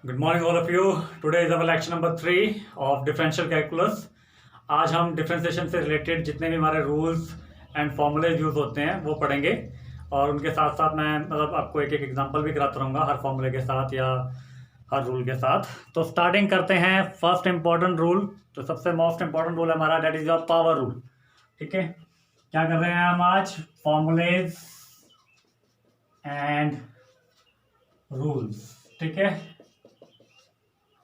Good morning all of you. Today is our lecture number 3 of differential calculus. आज हम differentiation से related जितने भी हमारे रूल्स एंड फॉर्मूलेज यूज होते हैं वो पढ़ेंगे, और उनके साथ साथ मैं आपको एक एक एग्जांपल भी कराता रहूँगा हर फॉर्मूले के साथ या हर रूल के साथ। तो स्टार्टिंग करते हैं फर्स्ट इंपॉर्टेंट रूल। तो सबसे मोस्ट इंपॉर्टेंट रूल है हमारा, that is your power rule. ठीक है, क्या कर रहे हैं हम आज? Formulas and rules. ठीक है,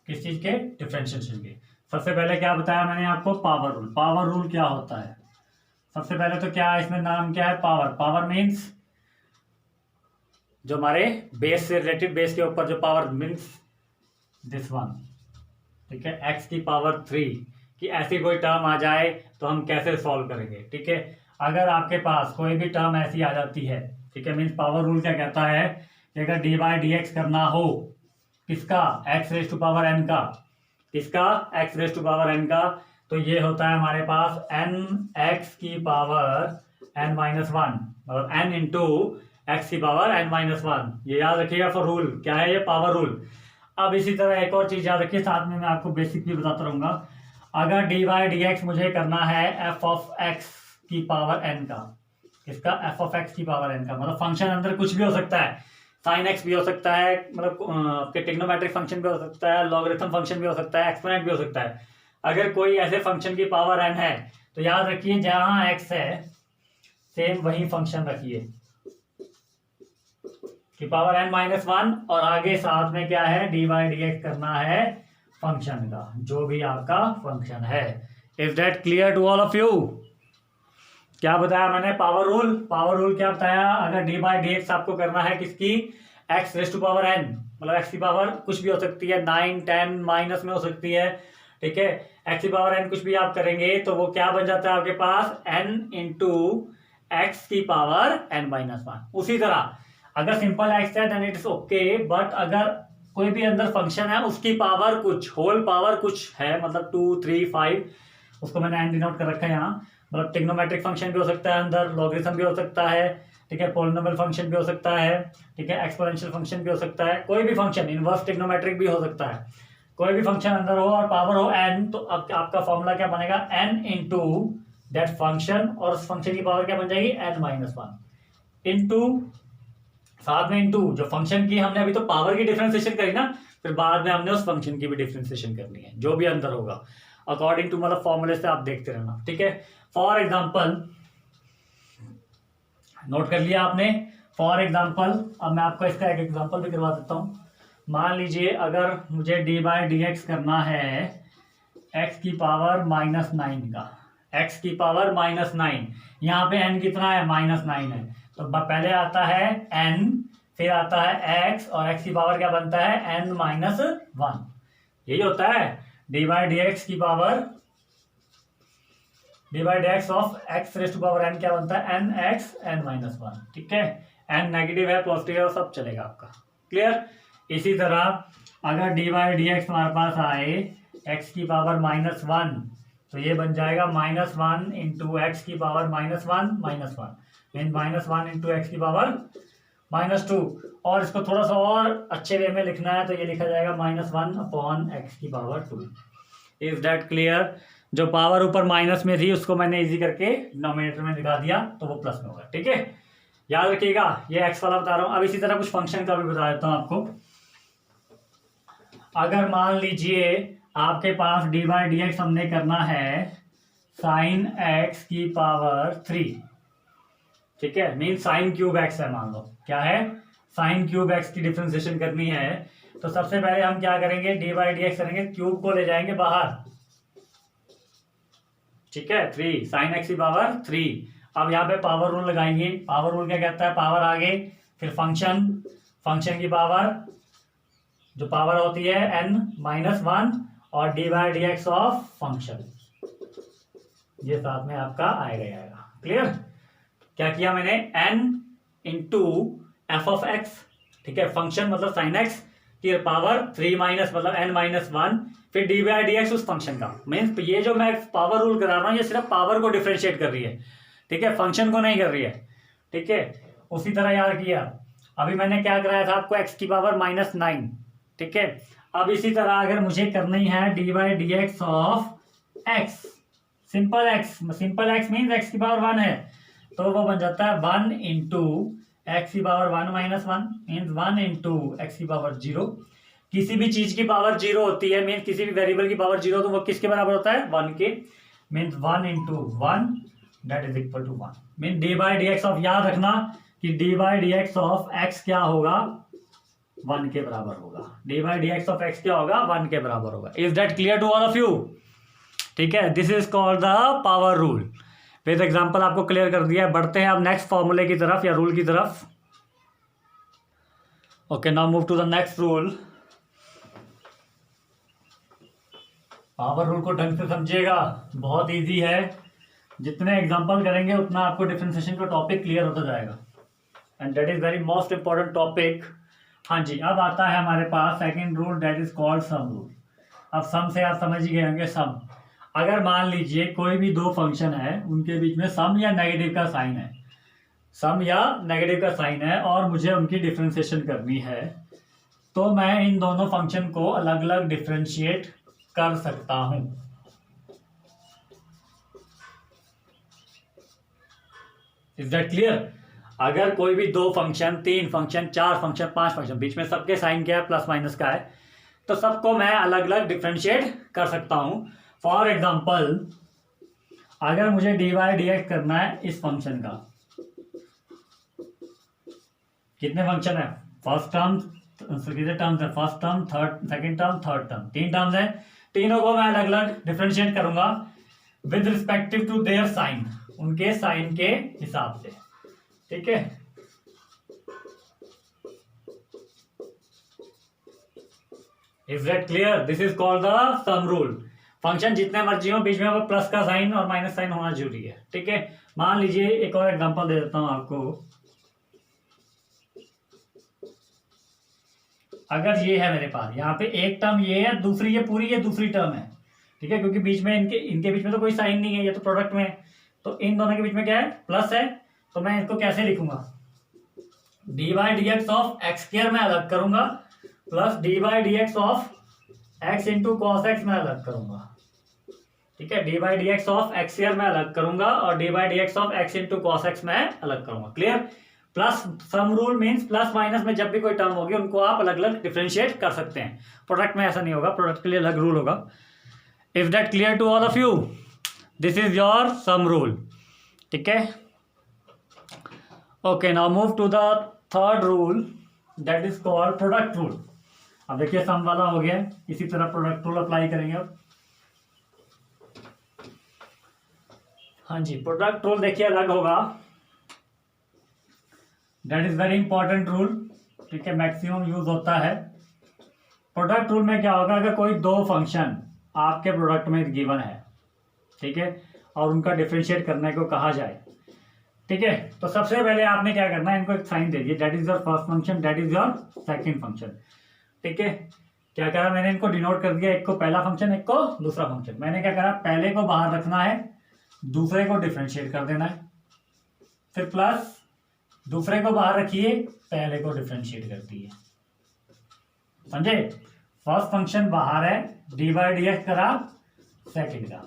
किस चीज के? डिफरेंशिएशन के। सबसे पहले क्या बताया मैंने आपको? Power rule. पावर रूल क्या होता है? सबसे पहले तो क्या है इसमें, नाम क्या है? पावर। पावर मीन्स जो हमारे बेस से रिलेटेड, बेस के ऊपर जो पावर मीन्स दिस वन। ठीक है, एक्स की पावर 3 कि ऐसी कोई टर्म आ जाए तो हम कैसे सॉल्व करेंगे। ठीक है, अगर आपके पास कोई भी टर्म ऐसी आ जाती है, ठीक है, मीन्स पावर रूल क्या कहता है कि अगर डी बाई डी एक्स करना हो, किसका? X raise to power n का। किसका? X raise to power n का। तो ये होता है हमारे पास एन एक्स की पावर एन माइनस वन, मतलब एन इंटू एक्स की पावर एन माइनस वन। ये याद रखिएगा फॉर रूल। क्या है ये? Power rule. अब इसी तरह एक और चीज याद रखिए, साथ में मैं आपको बेसिक भी बताता रहूंगा। अगर डी वाई डी एक्स मुझे करना है एफ ऑफ एक्स की पावर एन का। किसका? एफ ऑफ एक्स की पावर एन का। मतलब फंक्शन अंदर कुछ भी हो सकता है, साइन एक्स भी हो सकता है, मतलब आपके ट्रिग्नोमेट्रिक फंक्शन भी हो सकता है, लॉगरिथम फंक्शन भी हो सकता है, एक्सपोनेंट भी हो सकता है। अगर कोई ऐसे फंक्शन की पावर एन है तो याद रखिए जहां एक्स है सेम वही फंक्शन रखिए कि पावर एन माइनस वन, और आगे साथ में क्या है? डी वाई डी एक्स करना है फंक्शन का, जो भी आपका फंक्शन है। Is that clear to all of you? क्या बताया मैंने? Power rule. पावर रूल क्या बताया? अगर डी बाई डी एक्स आपको करना है किसकी? X raise to power n, मतलब एक्स की पावर कुछ भी हो सकती है, 9 10 माइनस में हो सकती है। ठीक है, एक्स की पावर एन कुछ भी आप करेंगे तो वो क्या बन जाता है आपके पास? एन इंटू एक्स की पावर एन माइनस वन। उसी तरह अगर सिंपल एक्स है देन इट्स ओके, बट अगर कोई भी अंदर फंक्शन है उसकी पावर कुछ, होल पावर कुछ है, मतलब 2 3 5, उसको मैंने एन डिनोट कर रखा है यहाँ। मतलब ट्रिग्नोमेट्रिक फंक्शन भी हो सकता है अंदर, लॉगरिथम भी हो सकता है, ठीक है, पॉलिनोमियल फंक्शन भी हो सकता है, ठीक है, एक्सपोनेंशियल फंक्शन भी हो सकता है, कोई भी फंक्शन, इनवर्स ट्रिग्नोमेट्रिक भी हो सकता है। कोई भी फंक्शन अंदर हो और पावर हो एन, तो अब आपका फॉर्मूला क्या बनेगा? एन इंटू दैट फंक्शन, और उस फंक्शन की पावर क्या बन जाएगी? एन माइनस वन इंटू, साथ में इंटू जो फंक्शन की हमने अभी तो पावर की डिफरेंशिएशन करी ना, फिर बाद में हमने उस फंक्शन की भी डिफरेंशिएशन करनी है, जो भी अंदर होगा अकॉर्डिंग टू, मतलब फॉर्मूले से आप देखते रहना। ठीक है, फॉर एग्जाम्पल, नोट कर लिया आपने? फॉर एग्जाम्पल, अब मैं आपको इसका एक एग्जाम्पल भी करवा देता हूं। मान लीजिए अगर मुझे डी बाई डी एक्स करना है एक्स की पावर -9 का, एक्स की पावर -9, यहाँ पे एन कितना है? -9 है। तो पहले आता है एन, फिर आता है एक्स, और एक्स की पावर क्या बनता है? N minus one. यही होता है डी बाई डी एक्स की power, d by d x of x raise to power n क्या बनता है? N x n minus one. ठीक है, एन नेगेटिव है, पॉजिटिव है, सब चलेगा आपका। क्लियर? इसी तरह अगर डी बाई डी एक्स हमारे पास आए एक्स की पावर -1, तो ये बन जाएगा -1 इंटू एक्स की पावर -1 मीन -1 इंटू एक्स की पावर -2। और इसको थोड़ा सा और अच्छे वे में लिखना है तो ये लिखा जाएगा -1 अपॉन एक्स की पावर 2। Is that clear? जो पावर ऊपर माइनस में थी उसको मैंने इजी करके डिनोमिनेटर में दिखा दिया, तो वो प्लस में होगा। ठीक है, याद रखिएगा, ये एक्स वाला बता रहा हूं। अब इसी तरह कुछ फंक्शन का भी बता देता हूं आपको। अगर मान लीजिए आपके पास डी बाई डी एक्स हमने करना है साइन एक्स की पावर 3, ठीक है, मीन साइन क्यूब एक्स है, मान लो क्या है? साइन क्यूब एक्स की डिफरेंशिएशन करनी है। तो सबसे पहले हम क्या करेंगे? डी बाई डी एक्स करेंगे, क्यूब को ले जाएंगे बाहर। ठीक है, 3 साइन एक्स की पावर 3। अब यहाँ पे पावर रूल लगाएंगे। पावर रूल क्या कहता है? पावर आगे, फिर फंक्शन, फंक्शन की पावर जो पावर होती है n -1, और d by d x of function, ये साथ में आपका आएगा। क्लियर? क्या किया मैंने? n into F of x, ठीक है, फंक्शन मतलब साइन एक्स की पावर 3 माइनस मतलब n -1, फिर डी बाई डी एक्स उस फंक्शन का। मीन्स ये जो मैं पावर रूल करा रहा हूँ ये सिर्फ पावर को डिफरेंशिएट कर रही है, ठीक है, फंक्शन को नहीं कर रही है। ठीक है, उसी तरह याद किया, अभी मैंने क्या कराया था आपको? एक्स की पावर -9। ठीक है, अब इसी तरह अगर मुझे करनी है d by d x of x, simple x means x की पावर 1 है, तो वो बन जाता है 1 इंटू एक्स की power 1 minus 1 means 1 into x की पावर 0। किसी भी चीज की पावर 0 होती है मीन्स किसी भी वेरिएबल की पावर 0, तो वो किसके बराबर होता है 1 के, means 1 into 1 that is equal to 1। Mean d by d x of, याद रखना कि d by d x of x क्या होगा 1 के बराबर होगा। D by d x of x क्या होगा 1 के बराबर होगा। Is that clear to all of you? ठीक है, this is called the power rule. With example आपको क्लियर कर दिया है। बढ़ते हैं अब नेक्स्ट फॉर्मूले की तरफ या रूल की तरफ। Okay, now move to the next rule. Power rule को ढंग से समझिएगा, बहुत इजी है। जितने एग्जांपल करेंगे उतना आपको डिफरेंशिएशन का टॉपिक क्लियर होता जाएगा, and that is very most important topic. हाँ जी, अब आता है हमारे पास second rule, that is called sum rule. अब सम से आप समझ ही गए होंगे। सम, अगर मान लीजिए कोई भी दो फंक्शन है, उनके बीच में सम या नेगेटिव का साइन है, सम या नेगेटिव का साइन है, और मुझे उनकी डिफरेंशिएशन करनी है, तो मैं इन दोनों फंक्शन को अलग अलग डिफरेंशिएट कर सकता हूं। Is that clear? अगर कोई भी दो फंक्शन, 3 फंक्शन, 4 फंक्शन, 5 फंक्शन, बीच में सबके साइन क्या है प्लस माइनस का है, तो सबको मैं अलग अलग डिफरेंशिएट कर सकता हूं। फॉर एग्जाम्पल, अगर मुझे डी वाई डी एक्स करना है इस फंक्शन का, कितने फंक्शन है, फर्स्ट टर्म, कितने टर्म्स है, first term, third, second term, third term, 3 terms है, तीनों को मैं अलग अलग डिफरेंशिएट करूंगा with respective to their sine, उनके साइन के हिसाब से। ठीक है, is that clear? This is called the sum rule. Function जितने मर्जी हो, बीच में वो प्लस का साइन और माइनस साइन होना जरूरी है। ठीक है, मान लीजिए एक और एग्जांपल दे देता हूं आपको। अगर ये है मेरे पास, यहाँ पे एक टर्म ये है, दूसरी ये पूरी, ये दूसरी टर्म है। ठीक है, क्योंकि बीच में इनके बीच में तो कोई साइन नहीं है, ये तो प्रोडक्ट में है, तो इन दोनों के बीच में क्या है, प्लस है। तो मैं इसको कैसे लिखूंगा, D by d x of x square में अलग करूंगा, plus D by d x of x into cos x में अलग करूंगा। ठीक है, d by d x of x square में अलग करूंगा और d by d x of x into cos x में अलग करूंगा। Clear? Plus sum rule means plus minus में जब भी कोई टर्म होगी उनको आप अलग अलग डिफरेंशिएट कर सकते हैं। प्रोडक्ट में ऐसा नहीं होगा, प्रोडक्ट के लिए अलग रूल होगा। If that clear to all of you? This is your sum rule. ठीक है, okay, now move to the third rule, that is called product rule. अब देखिए सम वाला हो गया, इसी तरह प्रोडक्ट रूल अप्लाई करेंगे अब। हाँ जी, प्रोडक्ट रूल देखिए अलग होगा, that is very important rule. ठीक है, मैक्सिमम यूज होता है। प्रोडक्ट रूल में क्या होगा, अगर कोई दो फंक्शन आपके प्रोडक्ट में गिवन है, ठीक है, और उनका डिफरेंशिएट करने को कहा जाए, ठीक है, तो सबसे पहले आपने क्या करना है, इनको एक साइन दे दिए, that is your first function, that is your second function. ठीक है, क्या करा मैंने, इनको डिनोट कर दिया, एक को पहला फंक्शन, एक को दूसरा फंक्शन। मैंने क्या करा, पहले को बाहर रखना है, दूसरे को डिफरेंशिएट कर देना है, फिर प्लस दूसरे को बाहर रखिए, पहले को डिफरेंशिएट कर दिए। समझे? फर्स्ट फंक्शन बाहर है, डी बाई डी एक्स करा सेकंड का,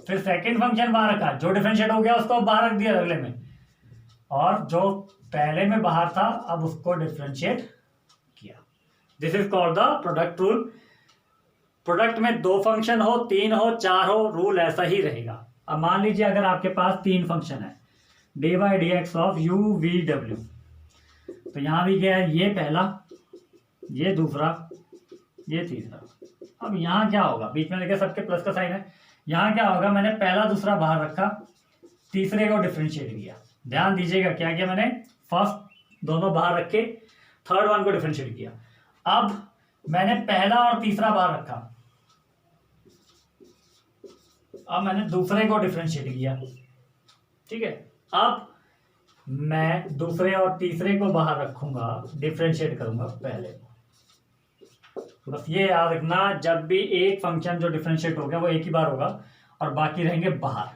फिर सेकंड फंक्शन बाहर रखा, जो डिफरेंशिएट हो गया उसको बाहर रख दिया अगले में, और जो पहले में बाहर था अब उसको डिफरेंशिएट किया। This is called the product rule. Product में दो फंक्शन हो, 3 हो, 4 हो, रूल ऐसा ही रहेगा। अब मान लीजिए अगर आपके पास 3 फंक्शन है, d by d x of you V W, तो यहां भी क्या है, ये पहला, ये दूसरा, ये तीसरा। अब यहां क्या होगा, बीच में देखिए सबके प्लस का साइन है, यहां क्या होगा, मैंने पहला दूसरा बाहर रखा, तीसरे को डिफरेंशिएट किया। ध्यान दीजिएगा क्या किया मैंने, फर्स्ट दोनों बाहर रख के थर्ड वन को डिफरेंशिएट किया। अब मैंने पहला और तीसरा बाहर रखा, अब मैंने दूसरे को डिफरेंशिएट किया। ठीक है, अब मैं दूसरे और तीसरे को बाहर रखूंगा, डिफरेंशिएट करूंगा पहले को। तो बस ये याद रखना, जब भी एक फंक्शन जो डिफरेंशिएट हो गया वो एक ही बार होगा और बाकी रहेंगे बाहर।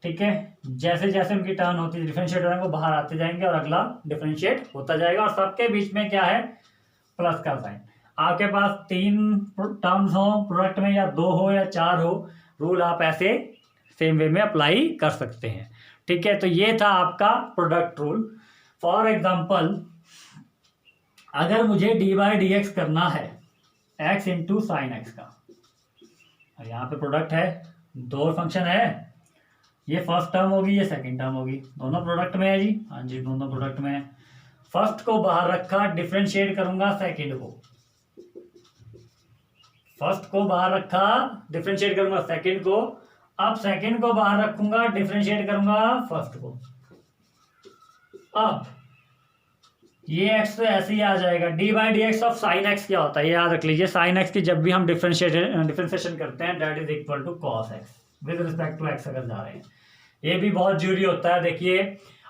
ठीक है, जैसे जैसे उनकी टर्न होती है डिफरेंशिएट हो जाएंगे, वो बाहर आते जाएंगे और अगला डिफरेंशिएट होता जाएगा, और सबके बीच में क्या है, प्लस का साइन। आपके पास 3 टर्म्स हो प्रोडक्ट में, या 2 हो या 4 हो, रूल आप ऐसे सेम वे में अप्लाई कर सकते हैं। ठीक है, तो ये था आपका प्रोडक्ट रूल। फॉर एग्जांपल, अगर मुझे डी बाई डी एक्स करना है एक्स इंटू साइन एक्स का, यहाँ पे प्रोडक्ट है, 2 फंक्शन है, ये फर्स्ट टर्म होगी, ये सेकंड टर्म होगी, दोनों प्रोडक्ट में है जी। हाँ जी, दोनों प्रोडक्ट में है। फर्स्ट को बाहर रखा, डिफरेंशिएट करूंगा सेकंड को, फर्स्ट को बाहर रखा, डिफरेंशिएट करूंगा सेकंड को, अब सेकंड को बाहर रखूंगा, डिफरेंशिएट करूंगा फर्स्ट को। अब ये एक्स तो ऐसे ही आ जाएगा। D by d x of sine x क्या होता है, ये याद रख लीजिए। साइन एक्स की जब भी हम डिफरेंशिएशन करते हैं, that is equal to cos x with respect to x अगर जा रहे हैं। ये भी बहुत जरूरी होता है। देखिए,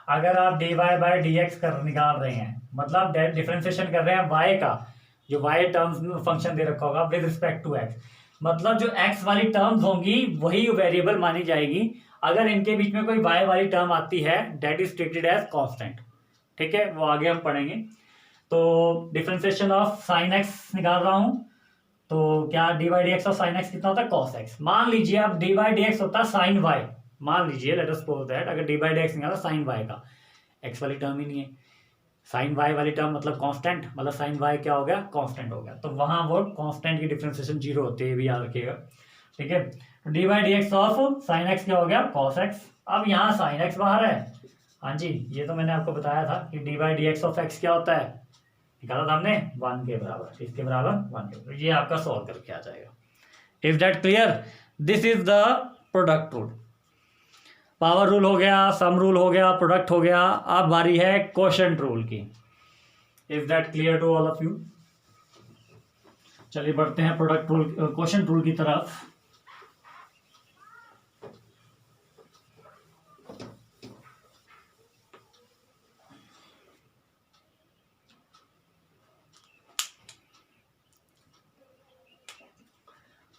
अगर आप d y by d x कर निकाल रहे हैं, मतलब डिफरेंशिएशन कर रहे हैं वाई का, जो वाई टर्म्स में फंक्शन दे रखा होगा विद रिस्पेक्ट टू एक्स, मतलब जो एक्स वाली टर्म्स होंगी वही वेरिएबल मानी जाएगी। अगर इनके बीच में कोई वाई वाली टर्म आती है, that is treated as constant. ठीक है, वो आगे हम पढ़ेंगे। तो डिफरेंशिएशन ऑफ साइन एक्स निकाल रहा हूं, तो क्या D by d x of sine x कितना होता है, कॉस एक्स। मान लीजिए अब डी बाई डी एक्स होता है साइन वाई, मान लीजिए, लेट अस सपोज दैट अगर डी बाई डी एक्स निकाला साइन वाई का, एक्स वाली टर्म ही नहीं है, साइन वाई वाली टर्म मतलब कांस्टेंट, मतलब साइन वाई क्या हो गया, कांस्टेंट हो गया, तो वहां वो कांस्टेंट की डिफरेंशिएशन 0 होती है, भी याद रखिएगा। ठीक है, तो D by d x of sine x क्या हो गया, कॉस एक्स। अब यहाँ साइन एक्स बाहर है, हाँ जी, ये तो मैंने आपको बताया था कि d by d x of x क्या होता है, निकाला था हमने 1 के बराबर, इसके बराबर 1 के बराबर। ये आपका सॉल्व करके आ जाएगा। Is that clear? This is the product rule. Power rule हो गया, सम रूल हो गया, प्रोडक्ट हो गया। अब बारी है क्वोशंट रूल की। Is that clear to all of you? चलिए बढ़ते हैं प्रोडक्ट रूल, क्वोशंट रूल की तरफ।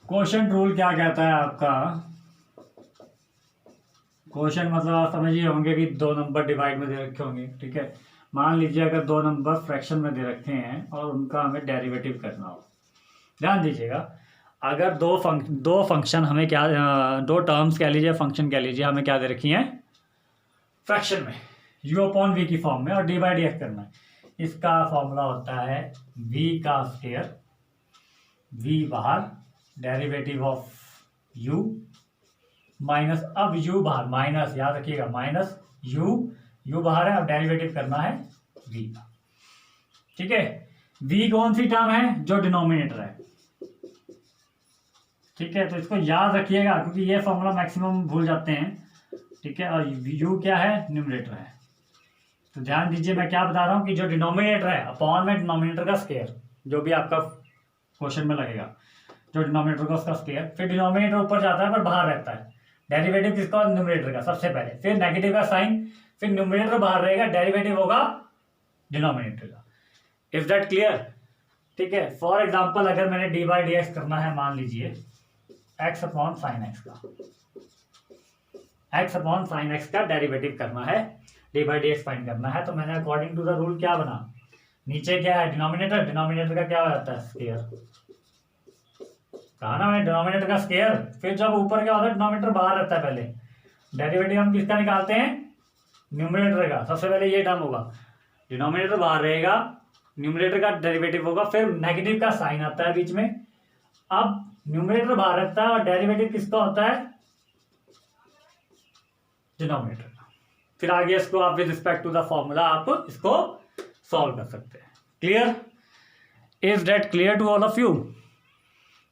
क्वोशंट रूल क्या कहता है आपका? क्वोशंट मतलब आप समझिए होंगे कि 2 नंबर डिवाइड में दे रखे होंगे। ठीक है, मान लीजिए अगर 2 नंबर फ्रैक्शन में दे रखे हैं और उनका हमें डेरिवेटिव करना हो। ध्यान दीजिएगा, अगर दो फंक्शन हमें क्या, 2 टर्म्स कह लीजिए, फंक्शन कह लीजिए, हमें क्या दे रखी हैं फ्रैक्शन में, u अपॉन वी की फॉर्म में, और डी बाई डी एक्स करना है। इसका फॉर्मूला होता है v का स्क्वायर, v बाहर, डेरिवेटिव ऑफ u माइनस, अब u बाहर, माइनस, याद रखिएगा माइनस u बाहर है, अब डेरिवेटिव करना है v का। ठीक है, v कौन सी टर्म है, जो डिनोमिनेटर है। ठीक है, तो इसको याद रखिएगा क्योंकि ये फॉर्मूला मैक्सिमम भूल जाते हैं। ठीक है, और u क्या है, न्यूमरेटर है। तो ध्यान दीजिए मैं क्या बता रहा हूँ कि जो डिनोमिनेटर है, अपॉन में डिनोमिनेटर का स्क्वायर, जो भी आपका क्वेश्चन में लगेगा, जो डिनोमिनेटर का उसका स्क्वायर, फिर डिनोमिनेटर ऊपर जाता है पर बाहर रहता है, डेरिवेटिव किसका, न्यूमरेटर का सबसे पहले, फिर नेगेटिव का साइन, फिर न्यूमरेटर बाहर रहेगा, डेरिवेटिव होगा डिनोमिनेटर का। Is that clear? ठीक है, फॉर एग्जांपल अगर मैंने डी बाई डी एक्स करना है, मान लीजिए एक्स अपॉन साइन एक्स का, एक्स अपॉन साइन एक्स का डेरिवेटिव करना है, d by d x find करना है, तो मैंने अकॉर्डिंग टू द रूल क्या बना, नीचे क्या है डिनोमिनेटर, डिनोमिनेटर का क्या हो जाता है स्क्वायर, कहा ना मैंने डिनोमिनेटर का स्क्वायर, फिर जब ऊपर क्या होता है डिनोमिनेटर बाहर रहता है, पहले डेरिवेटिव हम किसका निकालते हैं, न्यूमरेटर का। सबसे पहले ये टर्म होगा, डिनोमिनेटर बाहर रहेगा, न्यूमरेटर का डेरिवेटिव होगा, फिर नेगेटिव का साइन आता है बीच में। अब न्यूमरेटर बाहर रहता है और डेरिवेटिव किसका होता है, डिनोमिनेटर का। फिर आगे इसको आप with respect to the formula आप इसको सॉल्व कर सकते हैं। Clear? Is that clear to all of you?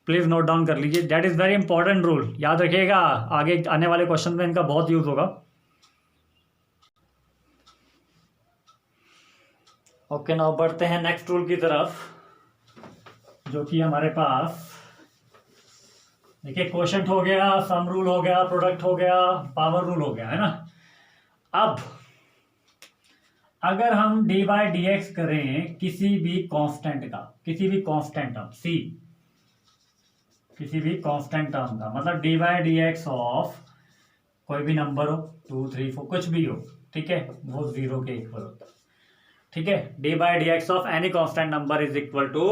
Please note down कर लीजिए, that is very important rule, याद रखिएगा, आगे आने वाले क्वेश्चन में इनका बहुत यूज होगा। ओके, नाउ बढ़ते हैं नेक्स्ट रूल की तरफ, जो कि हमारे पास, देखिए क्वोशंट हो गया, सम रूल हो गया, प्रोडक्ट हो गया, पावर रूल हो गया, है ना। अब अगर हम डी बाई डी एक्स करें किसी भी कांस्टेंट का, किसी भी कांस्टेंट टर्म सी, किसी भी कांस्टेंट टर्म का, मतलब D by d x of कोई भी नंबर हो, 2 3 4 कुछ भी हो, ठीक है, वो 0 के इक्वल होता है। ठीक है, d by d x of any constant number is equal to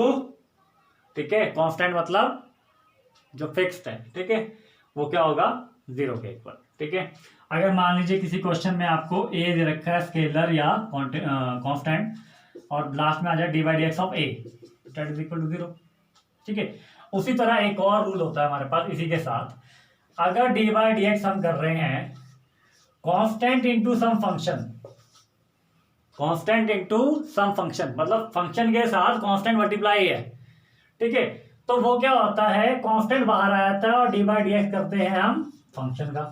ठीक है। कांस्टेंट मतलब जो फिक्स्ड है, ठीक है, वो क्या होगा 0 के इक्वल, ठीक है। अगर मान लीजिए किसी क्वेश्चन में आपको ए दे रखा है स्केलर या कांस्टेंट और लास्ट में आ जाए d by d x of a that is equal to 0, ठीक है। उसी तरह एक और रूल होता है हमारे पास इसी के साथ, अगर डी बाई डी एक्स हम कर रहे हैं constant into some function, constant into some function मतलब फंक्शन के साथ कांस्टेंट मल्टीप्लाई है, ठीक है, तो वो क्या होता है कांस्टेंट बाहर आ जाता है और डी बाई डी एक्स करते हैं हम फंक्शन का,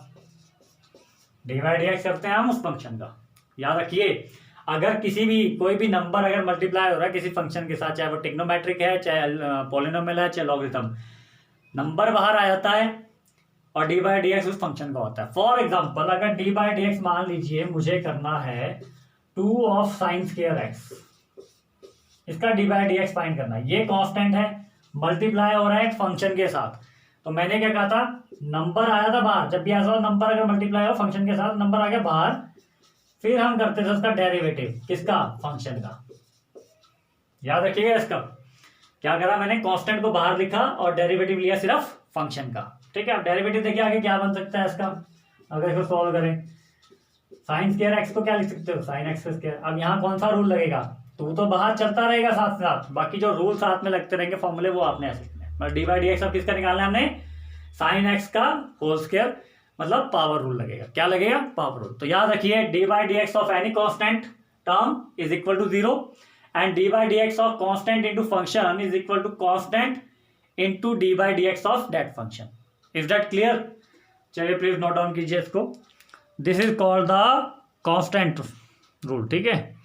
डी बाई डी एक्स करते हैं हम उस फंक्शन का। याद रखिए अगर किसी भी कोई भी नंबर अगर मल्टीप्लाई हो रहा है किसी फंक्शन के साथ, चाहे वो ट्रिग्नोमेट्रिक है, चाहे पॉलिनोमियल है, चाहे लॉगरिथम, नंबर बाहर आ जाता है और डी बाई डी एक्स उस फंक्शन का होता है। फॉर एग्जाम्पल अगर डी बाई डी एक्स मान लीजिए मुझे करना है 2 ऑफ साइन स्क्वायर एक्स, इसका D by d x find करना है, ये कांस्टेंट है मल्टीप्लाई हो रहा है एक फंक्शन के साथ, तो मैंने क्या कहा था नंबर आया था बाहर, जब भी ऐसा नंबर अगर मल्टीप्लाई हो फंक्शन के साथ नंबर आ गया बाहर, फिर हम करते थे उसका डेरिवेटिव, किसका फंक्शन का। याद रखिएगा इसका क्या करा मैंने कांस्टेंट को बाहर लिखा और डेरिवेटिव लिया सिर्फ फंक्शन का, ठीक है। अब डेरिवेटिव देखिए आगे क्या बन सकता है इसका, अगर इसको सॉल्व करें साइन स्क्वायर एक्स को क्या लिख सकते हो साइन एक्स स्क्वायर। अब यहाँ कौन सा रूल लगेगा, तो बाहर चलता रहेगा साथ साथ, बाकी जो रूल साथ में लगते रहेंगे फॉर्मूले वो आपने ऐसे लिखने। डी बाई डी एक्स अब किसका निकालना है हमने, साइन एक्स का होल स्क्वायर मतलब पावर रूल लगेगा, क्या लगेगा पावर रूल। तो याद रखिए d by d x of any constant term is equal to 0 and d by d x of constant into function is equal to constant into d by d x of that function. Is that clear? चलिए please note down कीजिए इसको, this is called the constant rule, ठीक है।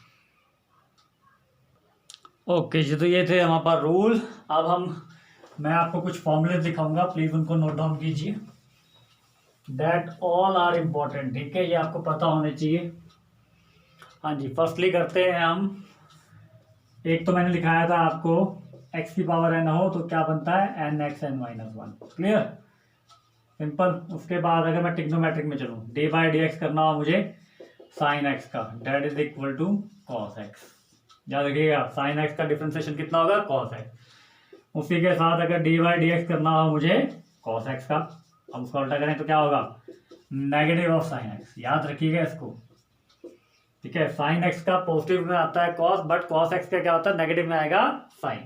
Okay जी, तो ये थे हमारे पास rule. अब मैं आपको कुछ फॉर्मूले दिखाऊंगा, प्लीज उनको नोट डाउन कीजिए, दैट ऑल आर इम्पोर्टेंट, ठीक है, ये आपको पता होने चाहिए। हाँ जी, फर्स्टली करते हैं हम, एक तो मैंने लिखाया था आपको x की पावर n हो तो क्या बनता है n x n minus 1, clear simple. उसके बाद अगर मैं ट्रिग्नोमेट्रिक में चलूँ डी बाई डी एक्स करना हो मुझे साइन एक्स का, that is equal to cos x. याद रखिएगा साइन एक्स का डिफरेंशिएशन कितना होगा कॉस एक्स। उसी के साथ अगर डी बाई डी एक्स करना हो मुझे कॉस एक्स का, अब उसको उल्टा करें तो क्या होगा नेगेटिव ऑफ साइन एक्स। याद रखिएगा इसको, ठीक है। साइन एक्स का पॉजिटिव में आता है कॉस, बट कॉस एक्स का क्या होता है नेगेटिव में आएगा साइन,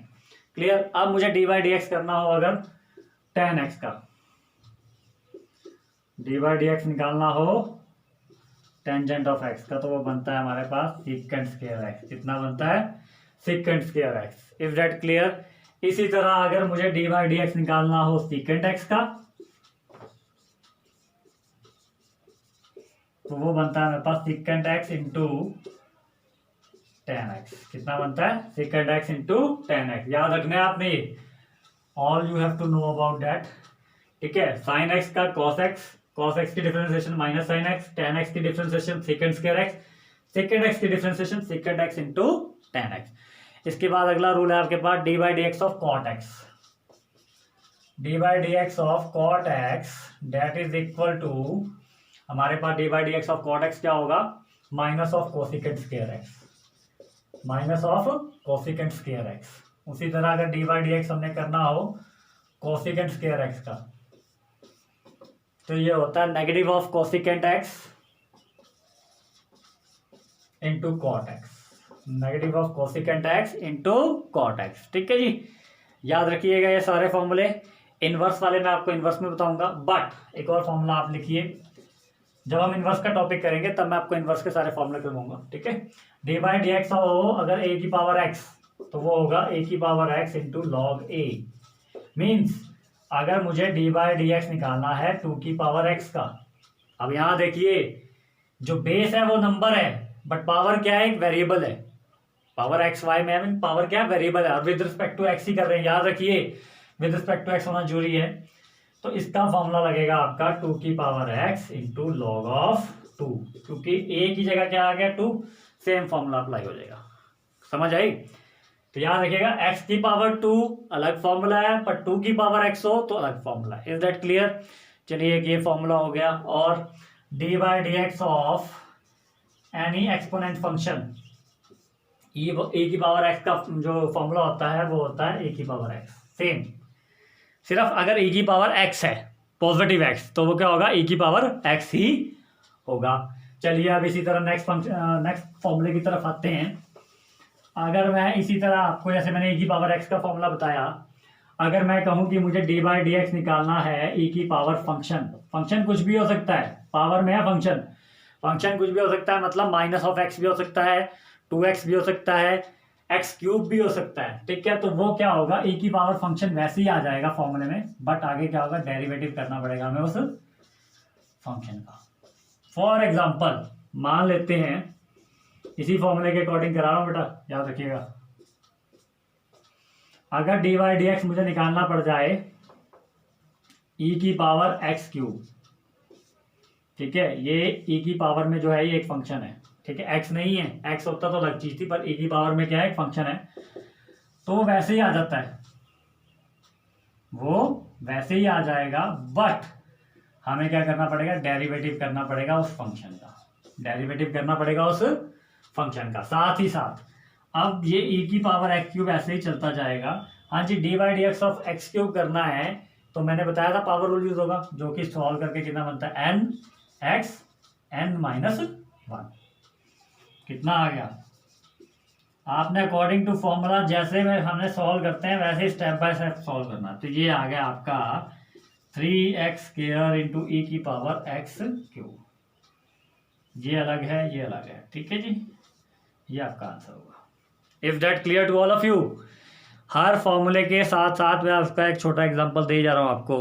क्लियर। अब मुझे डी बाई डी एक्स करना हो अगर टेन एक्स का, डी बाई डी एक्स निकालना हो टेंजेंट ऑफ एक्स का, तो वो बनता है हमारे पास सीकेंट स्क्वायर एक्स। कितना बनता है secant square x. Is that clear? इसी तरह अगर मुझे डी बाई डी एक्स निकालना हो सीकेंट एक्स का, तो वो बनता है मेरे पास secant x into tan x. कितना बनता है secant x into tan x. याद रखना है आपने, all you have to know about that, ठीक है। साइन एक्स का कॉस एक्स, कॉस एक्स की differentiation minus sine x, tan x की differentiation second square x, second x की differentiation second x into tan x. इसके बाद अगला rule है आपके पास d by d x of cot x, d by d x of cot x that is equal to, हमारे पास d by d x of cot x क्या होगा minus of cosecant square x, minus of cosecant square x. उसी तरह अगर D by d x हमने करना हो कोसिकेंट स्क्वायर एक्स का, तो ये होता है negative of cosecant x into cot x, negative of cosecant x into cot x, ठीक है जी। याद रखिएगा ये सारे फॉर्मूले। इनवर्स वाले मैं आपको इनवर्स में बताऊंगा, बट एक और फॉर्मूला आप लिखिए, जब हम इनवर्स का टॉपिक करेंगे तब मैं आपको इनवर्स के सारे फॉर्मूले करवाऊंगा, ठीक है। डी बाई डी एक्स हो अगर ए की पावर एक्स, तो वो होगा ए की पावर एक्स इंटू लॉग ए। मीन्स अगर मुझे डी बाई डी एक्स निकालना है 2 की पावर एक्स का, अब यहाँ देखिए जो बेस है वो नंबर है, बट पावर क्या है एक वेरिएबल है, पावर एक्स वाई में पावर क्या है वेरिएबल है, और विद रिस्पेक्ट टू एक्स ही कर रहे हैं। याद रखिए विद रिस्पेक्ट टू एक्स होना जरूरी है। तो इसका फॉर्मूला लगेगा आपका 2 की power x into log of 2, क्योंकि ए की जगह क्या आ गया 2, सेम फॉर्मूला अप्लाई हो जाएगा। समझ आई? तो याद रखिएगा x की पावर 2 अलग फॉर्मूला है, पर 2 की पावर x हो तो अलग फॉर्मूला है। Is that clear? चलिए ये फॉर्मूला हो गया। और d by d x of any exponent function, a की पावर x का जो फॉर्मूला होता है वो होता है ए की पावर x, सेम, सिर्फ अगर e की पावर x है पॉजिटिव x तो वो क्या होगा e की पावर x ही होगा। चलिए अब इसी तरह नेक्स्ट फॉर्मूले की तरफ आते हैं। अगर मैं इसी तरह आपको जैसे मैंने e की पावर x का फॉर्मूला बताया, अगर मैं कहूँ कि मुझे डी बाई डी एक्स निकालना है e की पावर फंक्शन कुछ भी हो सकता है, पावर में है फंक्शन कुछ भी हो सकता है, मतलब माइनस ऑफ एक्स भी हो सकता है, 2x भी हो सकता है, एक्स क्यूब भी हो सकता है, ठीक है। तो वो क्या होगा, e की पावर फंक्शन वैसे ही आ जाएगा फॉर्मूले में, बट आगे क्या होगा, डेरिवेटिव करना पड़ेगा हमें उस फंक्शन का। फॉर एग्जाम्पल मान लेते हैं, इसी फॉर्मूले के अकॉर्डिंग करा रहा हूं बेटा, याद रखिएगा। अगर डी वाई डी एक्स मुझे निकालना पड़ जाए e की पावर एक्स क्यूब, ठीक है, ये e की पावर में जो है ये एक फंक्शन है, ठीक है, x नहीं है, x होता तो अलग चीज थी, पर e की पावर में क्या है, एक फंक्शन है, तो वैसे ही आ जाता है, वो वैसे ही आ जाएगा, बट हमें क्या करना पड़ेगा, डेरिवेटिव करना पड़ेगा उस फंक्शन का, डेरिवेटिव करना पड़ेगा उस फंक्शन का। साथ ही साथ अब ये e की पावर एक्स क्यूब ऐसे ही चलता जाएगा। हाँ जी, d by d x of x cube करना है तो मैंने बताया था पावर रूल यूज होगा, जो कि सॉल्व करके कितना बनता है, n x n minus one. कितना आ गया, आपने अकॉर्डिंग टू फॉर्मूला जैसे में हमने सॉल्व करते हैं वैसे ही स्टेप बाय स्टेप सॉल्व करना। तो ये आ गया आपका 3x स्क्वायर इंटू ई की पावर एक्स क्यूब, ये अलग है ये अलग है, ठीक है जी, ये आपका आंसर होगा। If that clear to all of you. हर फॉर्मूले के साथ साथ मैं उसका एक छोटा एग्जांपल दे जा रहा हूँ आपको,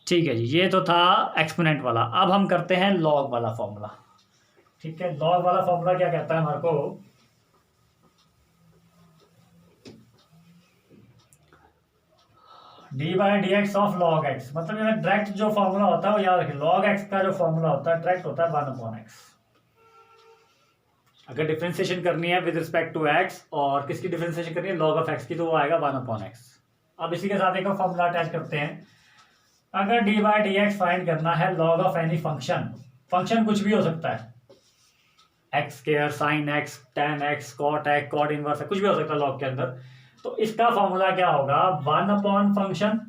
ठीक है जी। ये तो था एक्सपोनेंट वाला, अब हम करते हैं लॉग वाला फॉर्मूला, ठीक है। लॉग वाला फॉर्मूला क्या कहता है हमारे को, D by d x of log x, मतलब ये डायरेक्ट जो फॉर्मूला होता है वो याद रखिए, लॉग एक्स का जो फॉर्मूला होता है डायरेक्ट होता है 1/x। अगर डिफरेंशिएशन करनी है विद रिस्पेक्ट टू एक्स, और किसकी डिफरेंशिएशन करनी है, लॉग ऑफ एक्स की, तो वो आएगा 1/x। अब इसी के साथ एक और फॉर्मूला अटैच करते हैं। अगर D by d x find करना है लॉग ऑफ एनी फंक्शन कुछ भी हो सकता है, x square, sine x, tan x, cot x, cot inverse, कुछ भी हो सकता है लॉग के अंदर। तो इसका फॉर्मूला क्या होगा, 1/फंक्शन,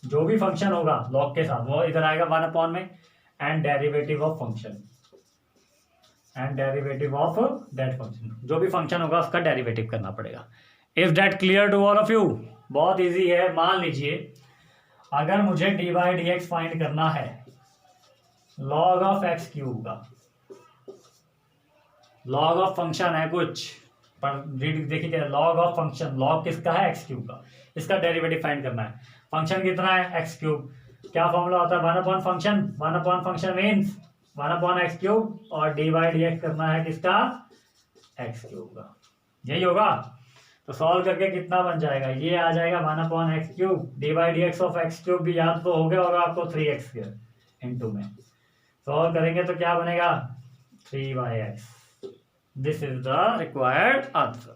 जो भी फंक्शन होगा लॉग के साथ वो इधर आएगा 1 में, and derivative of function, and derivative of that function, जो भी फंक्शन होगा उसका डेरिवेटिव करना पड़ेगा। If that clear to all of you. बहुत इजी है। मान लीजिए अगर मुझे d by d x find करना है लॉग ऑफ एक्स क्यूब का, लॉग ऑफ फंक्शन है कुछ, पर देखिए लॉग ऑफ फंक्शन, लॉग किसका है, एक्स क्यूब का, इसका डेरिवेटिव फाइंड करना है। फंक्शन कितना है, एक्स क्यूब, क्या फॉर्मूला होता है, 1/फंक्शन, 1/फंक्शन मीन्स 1/x क्यूब, और डी बाई डी एक्स करना है किसका, एक्स क्यूब का, यही होगा। तो सॉल्व करके कितना बन जाएगा, ये आ जाएगा 1/x cube, D by d x of x cube भी याद तो हो गया होगा आपको, 3x स्क्वायर इनटू में सॉल्व करेंगे तो क्या बनेगा, 3/x। This is the required answer.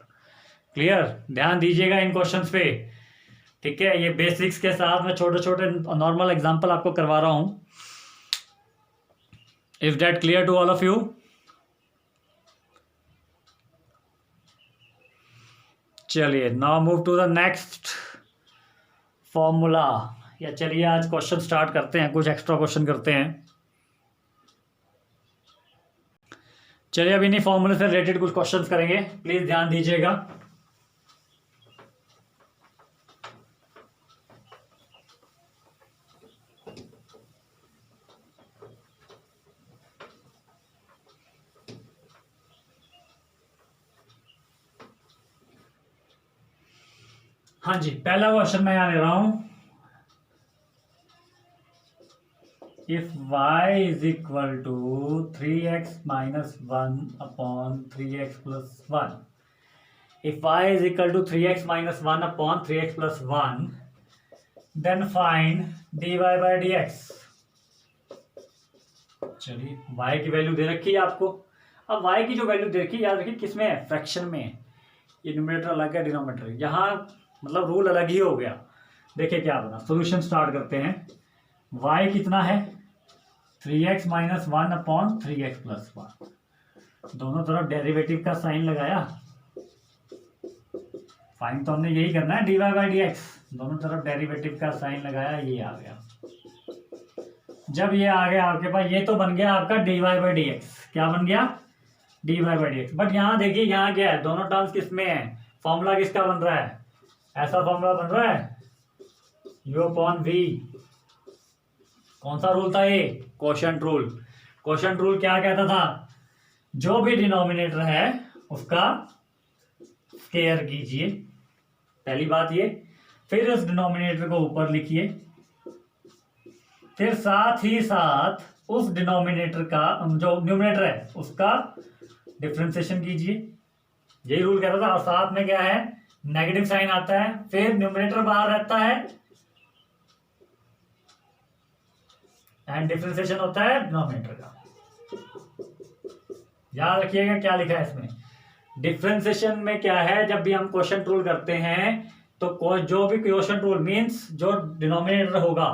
Clear, ध्यान दीजिएगा इन क्वेश्चंस पे, ठीक है। ये बेसिक्स के साथ मैं छोटे छोटे नॉर्मल एग्जांपल आपको करवा रहा हूं। If that clear to all of you. चलिए now move to the next formula, या चलिए आज क्वेश्चन स्टार्ट करते हैं, कुछ एक्स्ट्रा क्वेश्चन करते हैं। चलिए अब इन्हीं फॉर्मूले से रिलेटेड कुछ क्वेश्चंस करेंगे, प्लीज ध्यान दीजिएगा। हाँ जी, पहला क्वेश्चन मैं यहां ले रहा हूं, if y is equal to 3x minus 1/3x plus 1, if y is equal to 3x minus 1/3x plus 1, then find dy by dx। चलिए y की वैल्यू दे रखी है आपको। अब y की जो वैल्यू दे रखी है याद रखिए किसमें है, फ्रैक्शन में है। ये न्यूमरेटर अलग है, डिनोमिनेटर यहाँ मतलब रूल अलग ही हो गया। देखिए क्या बना, सॉल्यूशन स्टार्ट करते हैं। y कितना है, 3x माइनस 1/3x प्लस 1, दोनों तरफ डेरिवेटिव का साइन लगाया, फाइन तो हमने यही करना है, dy बाई डी एक्स, दोनों तरफ डेरिवेटिव का साइन लगाया, ये आ गया। जब ये आ गया आपके पास, ये तो बन गया आपका dy बाई डी एक्स। क्या बन गया? dy by d x. But यहाँ देखिए, यहाँ क्या है, दोनों टर्म्स किस में है, फॉर्मूला किसका बन रहा है, ऐसा फॉर्मूला बन रहा है u अपॉन v। कौन सा रूल था ये? Quotient rule. कोशेंट रूल क्या कहता था? जो भी डिनोमिनेटर है उसका स्क्वायर कीजिए, पहली बात ये। फिर उस डिनोमिनेटर को ऊपर लिखिए, फिर साथ ही साथ उस डिनोमिनेटर का, जो न्यूमरेटर है उसका डिफरेंशिएशन कीजिए, यही रूल कहता था। और साथ में क्या है, नेगेटिव साइन आता है, फिर न्यूमरेटर बाहर रहता है एंड डिफरेंशिएशन होता है डिनोमिनेटर का। याद रखिएगा क्या लिखा है इसमें। डिफरेंशिएशन में क्या है, जब भी हम क्वोशिएंट रूल करते हैं तो जो भी क्वोशिएंट रूल मींस जो डिनोमिनेटर होगा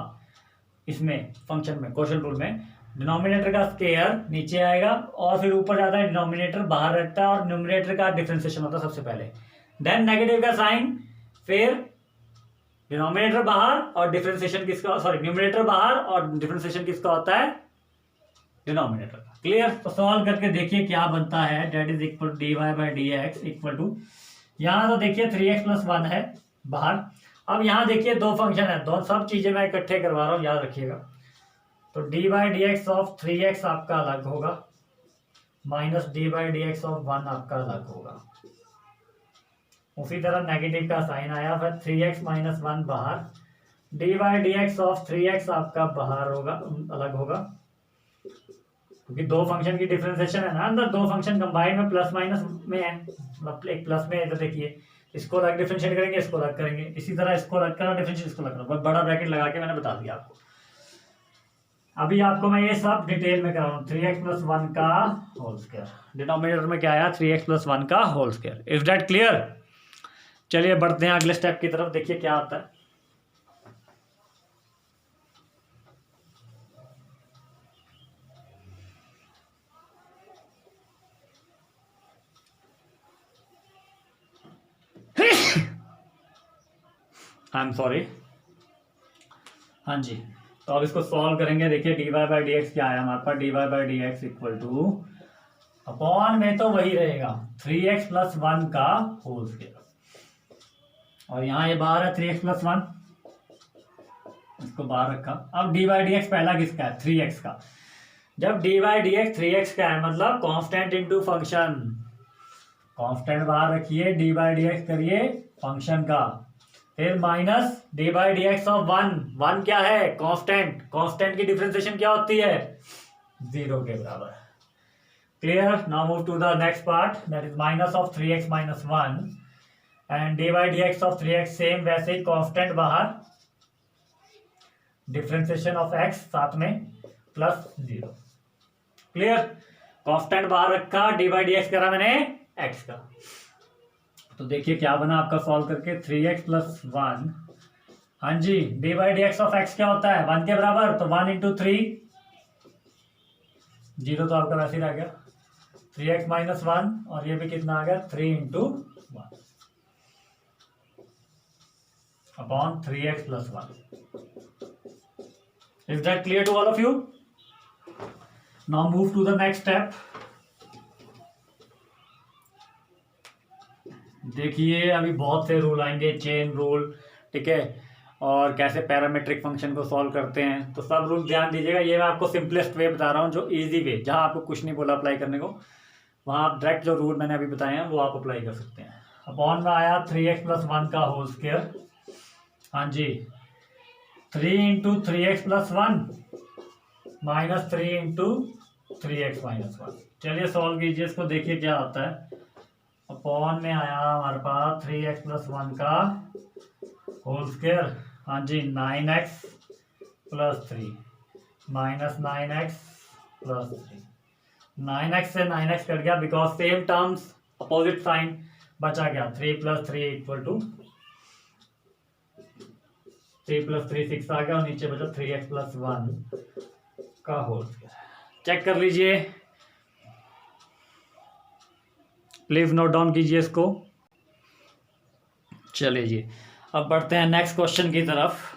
इसमें फंक्शन में, क्वोशिएंट रूल में डिनोमिनेटर का स्क्वायर नीचे आएगा और फिर ऊपर जाता है डिनोमिनेटर बाहर रहता है और न्यूमरेटर का डिफरेंशिएशन होता है सबसे पहले, देन नेगेटिव का साइन, फिर डिनोमिनेटर बाहर और डिफरेंशिएशन किसका, सॉरी न्यूमरेटर बाहर और डिफरेंशिएशन किसका होता है, डिनोमिनेटर का। क्लियर? तो सॉल्व करके देखिए क्या बनता है। That is equal d y by d x equal to, यहाँ तो देखिए 3x प्लस 1 है बाहर। अब यहाँ देखिए दो फंक्शन है, दो सब चीजें मैं इकट्ठे करवा रहा हूँ, याद रखिएगा। तो D by d x of 3x आपका अलग होगा, minus D by d x of 1 आपका अलग होगा। उसी तरह नेगेटिव का साइन आया, फिर 3x माइनस 1 बाहर, D by d x of 3x आपका बाहर होगा, अलग होगा, क्योंकि दो फंक्शन की डिफरेंशिएशन है ना अंदर, दो फंक्शन कंबाइन में प्लस माइनस में है, मतलब एक प्लस में है। तो देखिए इसको अलग डिफरेंशिएट करेंगे, इसको अलग करेंगे, इसी तरह इसको अलग करना, डिफरेंशिएट इसको अलग करना, बहुत बड़ा ब्रैकेट लगा के मैंने बता दिया आपको। अभी आपको मैं ये सब डिटेल में कर रहा हूँ। 3x प्लस 1 का होल स्क्वायर, डिनोमिनेटर में क्या आया, 3x प्लस 1 का whole square. Is that clear? चलिए बढ़ते हैं अगले स्टेप की तरफ, देखिए क्या आता है। I am sorry. हाँ जी, तो अब इसको सॉल्व करेंगे। देखिए d y by d x क्या है हमारे पास, d y by d x equal to, upon में तो वही रहेगा 3x प्लस 1 का होल स्क्वायर, और यहाँ ये बाहर है 3x प्लस 1, इसको बाहर रखा। अब डी बाई डी एक्स पहला किसका है, 3x का। जब D by d x 3x का है मतलब कांस्टेंट इनटू फंक्शन, कांस्टेंट बाहर रखिए, डी बाई डी एक्स करिए फंक्शन का, फिर minus D by d x of 1, 1 क्या है, कांस्टेंट, कांस्टेंट की डिफरेंशिएशन क्या होती है, 0 के बराबर। Clear? Now move to the next part, that is minus of 3x minus 1 and d by d x of 3x, same वैसे ही कांस्टेंट बाहर, डिफरेंशिएशन ऑफ x साथ में प्लस 0। क्लियर? कांस्टेंट बाहर रखा, डी बाई डी एक्स करा मैंने x का। तो देखिए क्या बना आपका सॉल्व करके, 3x प्लस 1, हाँ जी, d by d x of x क्या होता है, 1 के बराबर, तो 1 इंटू 3, 0 तो आपका वैसे ही रह गया, 3x माइनस 1, और ये भी कितना आ गया, 3 into 1 upon 3x plus 1। Is that clear to all of you? Now move to the next step. देखिए अभी बहुत से रूल आएंगे, चेन रूल, ठीक है, और कैसे पैरामीट्रिक फंक्शन को सॉल्व करते हैं, तो सब रूल ध्यान दीजिएगा। ये मैं आपको सिंपलेस्ट वे बता रहा हूँ, जो इजी वे, जहाँ आपको कुछ नहीं बोला अप्लाई करने को, वहाँ आप डायरेक्ट जो रूल मैंने अभी बताए हैं वो आप अप्लाई कर सकते हैं। अपॉन में आया 3x प्लस 1 का होल स्क्वायर, हाँ जी, 3 into 3x plus 1 minus 3 into 3x minus 1। चलिए सॉल्व कीजिए इसको, देखिए क्या आता है। अपॉन में आया हमारे पास 3x प्लस 1 का होल स्क्वायर, हाँ जी, 9x plus 3 minus 9x plus 3, 9x से 9x कट गया because same terms, opposite sign, बचा गया 3 प्लस 3 इक्वल टू 3 प्लस 3 6 आ गया, और नीचे बचा 3x प्लस 1 का होल स्क्वायर। चेक कर लीजिए, प्लीज नोट डाउन कीजिए इसको। चलिए जी, अब बढ़ते हैं नेक्स्ट क्वेश्चन की तरफ।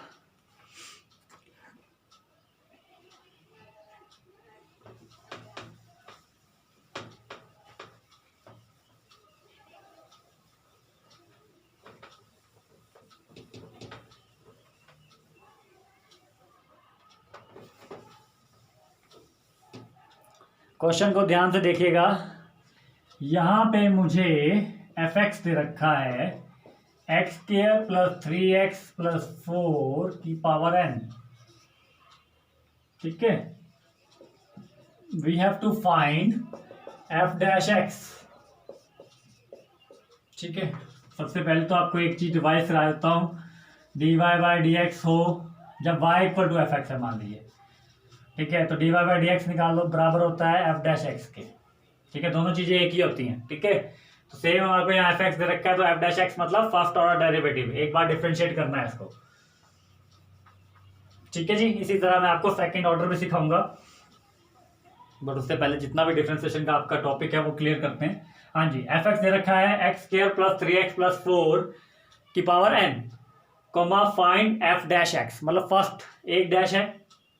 क्वेश्चन को ध्यान से देखिएगा। यहाँ पे मुझे एफ एक्स दे रखा है x square plus 3x plus 4 की पावर n। ठीक है, we have to find f dash x. ठीक है, सबसे पहले तो आपको एक चीज रिवाइज करा देता हूँ। D y by d x हो जब y equal to f x है मान लीजिए, ठीक है, तो d y by d x निकाल लो, बराबर होता है एफ डैश एक्स के। ठीक है, दोनों चीजें एक ही होती हैं। ठीक है, तो सेम हमारे को यहाँ एफ एक्स दे रखा है, तो एफ डैश एक्स मतलब फर्स्ट ऑर्डर डेरिवेटिव, एक बार डिफरेंशिएट करना है इसको। ठीक है जी, इसी तरह मैं आपको सेकंड ऑर्डर भी सिखाऊंगा, बट उससे पहले जितना भी डिफरेंशिएशन का आपका टॉपिक है वो क्लियर करते हैं। हाँ जी, एफ एक्स दे रखा है x square plus 3x plus 4 की power n, comma find f dash x, मतलब फर्स्ट एक डैश है।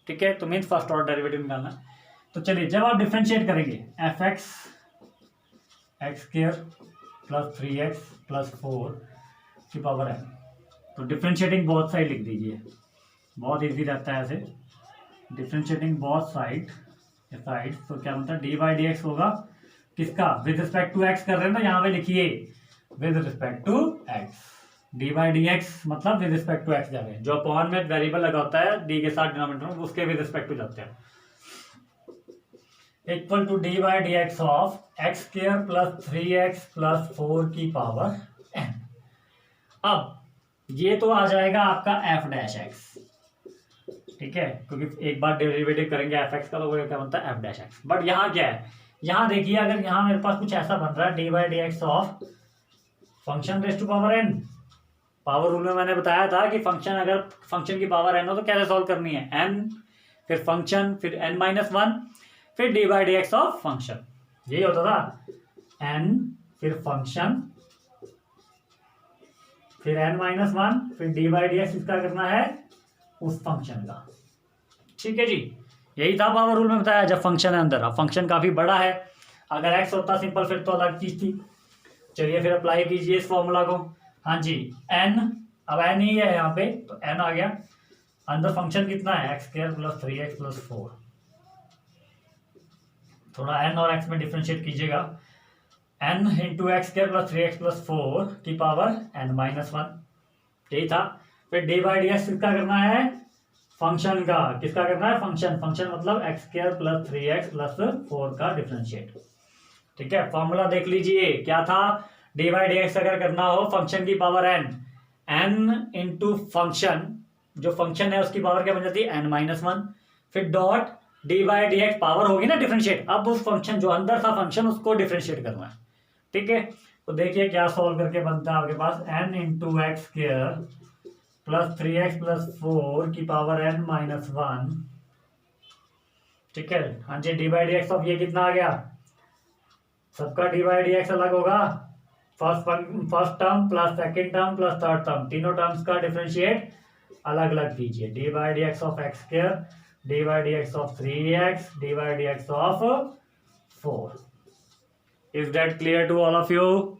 ठीक है, तो मीन्स फर्स्ट ऑर्डर डेरिवेटिव निकालना है। तो चलिए, जब आप डिफरेंशिएट करेंगे F x x square plus 3x plus 4 की पावर n, तो डिफरेंशिएटिंग बोथ साइड लिख दीजिए, बहुत इजी रहता है ऐसे। डिफरेंशिएटिंग बोथ साइड, तो क्या बनता है, डी बाई डी एक्स होगा किसका, विद रिस्पेक्ट टू एक्स कर रहे हैं ना, यहाँ पे लिखिए with respect to x. D by d x मतलब विद रिस्पेक्ट टू एक्स जाए, जो अपॉन में वेरिएबल लगा होता है डी के साथ डिनोमिनेटर में, उसके विद रिस्पेक्ट टू जाते हैं, equal to d by d x of x square plus 3x plus 4 की पावर n। अब ये तो आ जाएगा आपका एफ डैश एक्स। ठीक है, क्योंकि एक बार डेरिवेटिव करेंगे एफ एक्स का तो वो क्या बनता है एफ डैश एक्स। बट यहाँ क्या है, यहाँ देखिए, अगर यहाँ मेरे पास कुछ ऐसा बन रहा है d by d x of function raise to power n, power rule में मैंने बताया था कि फंक्शन अगर फंक्शन की पावर n हो तो कैसे सॉल्व करनी है, n फिर फंक्शन फिर n-1 फिर D by d x of function, यही होता था, n फिर फंक्शन फिर n-1 फिर डी बाई डी एक्स इसका करना है उस फंक्शन का। ठीक है जी, यही था पावर रूल में बताया, जब फंक्शन है अंदर। अब फंक्शन काफी बड़ा है, अगर x होता सिंपल फिर तो अलग चीज थी। चलिए फिर अप्लाई कीजिए इस फॉर्मूला को। हाँ जी, n, अब n ही है यहाँ पे, तो n आ गया, अंदर फंक्शन कितना है x square plus 3x plus 4, थोड़ा n और x में डिफरेंशिएट कीजिएगा, n into x square plus 3x plus 4 की पावर n-1, यही था। फिर डी बाई डी एक्स किसका करना है, फंक्शन का, किसका करना है, फंक्शन, फंक्शन मतलब x square plus 3x plus 4 का डिफरेंशिएट। ठीक है, फॉर्मूला देख लीजिए क्या था, डी बाई डी एक्स अगर करना हो फंक्शन की पावर n इंटू फंक्शन, जो फंक्शन है उसकी पावर क्या बन जाती है n-1, फिर dot d by d x, power होगी ना डिफरेंशिएट, अब उस फंक्शन जो अंदर था फंक्शन उसको डिफरेंशिएट करना है। ठीक है, तो देखिए क्या सॉल्व करके बनता है आपके पास, n into x square plus 3x plus 4 की पावर n-1। ठीक है, हाँ जी, d by d x of ये कितना आ गया, सबका डी बाई डी एक्स अलग होगा, first term plus second term plus third term, तीनों टर्म्स का डिफरेंशिएट अलग अलग कीजिए, d by d x of x square, d by d x of 3x, d by d x of 4। Is that clear to all of you?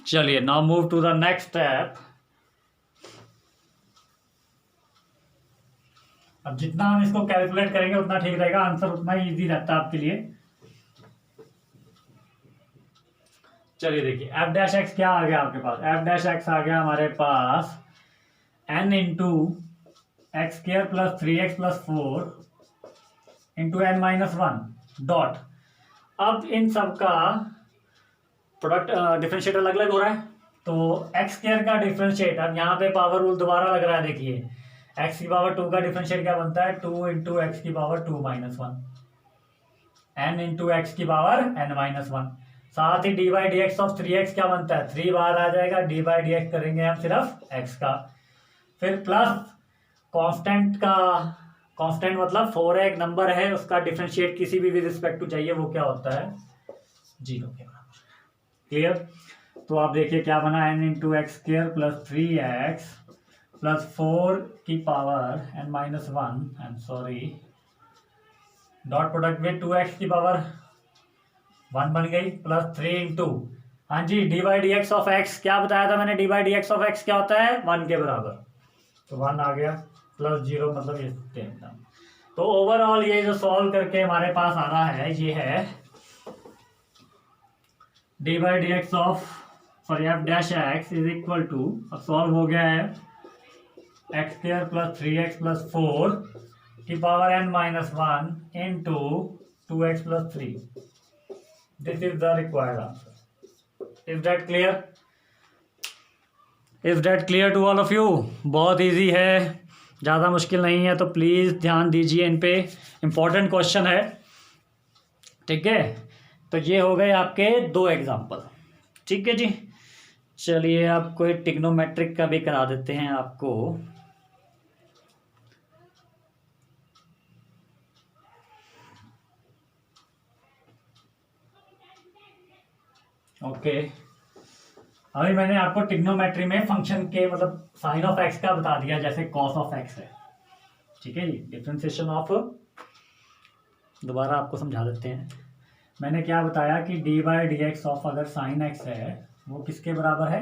चलिए, now move to the next step. अब जितना हम इसको calculate करेंगे उतना ठीक रहेगा, answer उतना ही इजी रहता है आपके लिए। चलिए देखिए, एफ डैश एक्स क्या आ गया आपके पास, एफ डैश एक्स आ गया हमारे पास n into x square plus 3x plus 4 into n-1 dot. अब इन सब का प्रोडक्ट डिफरेंशिएट अलग अलग हो रहा है, तो एक्स स्क्वायर का डिफरेंशिएट, अब यहाँ पे पावर रूल दोबारा लग रहा है, देखिए x की पावर 2 का डिफरेंशिएट क्या बनता है, 2 इंटू एक्स की पावर 2-1, n इंटू एक्स की पावर n-1, साथ ही d by d x of 3x क्या बनता है, 3 बार आ जाएगा, डी बाई डी एक्स करेंगे हम सिर्फ x का, फिर प्लस कांस्टेंट का, कांस्टेंट मतलब 4 एक नंबर है, उसका डिफरेंशिएट किसी भी विद रिस्पेक्ट टू चाहिए, वो क्या होता है 0 के बराबर। क्लियर? तो आप देखिए क्या बना, n into x square plus 3x plus 4 की power n minus 1, I am sorry, dot product में 2x की पावर 1 बन गई प्लस 3 इंटू, हाँ जी, d by d x of x, क्या बताया था मैंने, d by d x of x क्या होता है 1 के बराबर, तो 1 आ गया प्लस 0 मतलब ये एकदम। तो ओवरऑल ये जो सॉल्व करके हमारे पास आ रहा है ये है d by d x of sorry f dash x is equal to, अब सॉल्व हो गया है x square plus 3x plus 4 की power n minus 1 into 2x plus 3, this is the required answer. Is that clear? Is that clear to all of you? बहुत easy है, ज़्यादा मुश्किल नहीं है, तो प्लीज़ ध्यान दीजिए इन पे, इम्पॉर्टेंट क्वेश्चन है, ठीक है। तो ये हो गए आपके 2 एग्जाम्पल, ठीक है जी। चलिए आपको एक ट्रिग्नोमेट्रिक का भी करा देते हैं आपको। ओके, अभी मैंने आपको ट्रिग्नोमेट्री में फंक्शन के मतलब साइन ऑफ एक्स का बता दिया, जैसे कॉस ऑफ एक्स है, ठीक है जी। डिफरेंशिएशन ऑफ, दोबारा आपको समझा देते हैं। मैंने क्या बताया कि d by d x of अगर साइन एक्स है वो किसके बराबर है,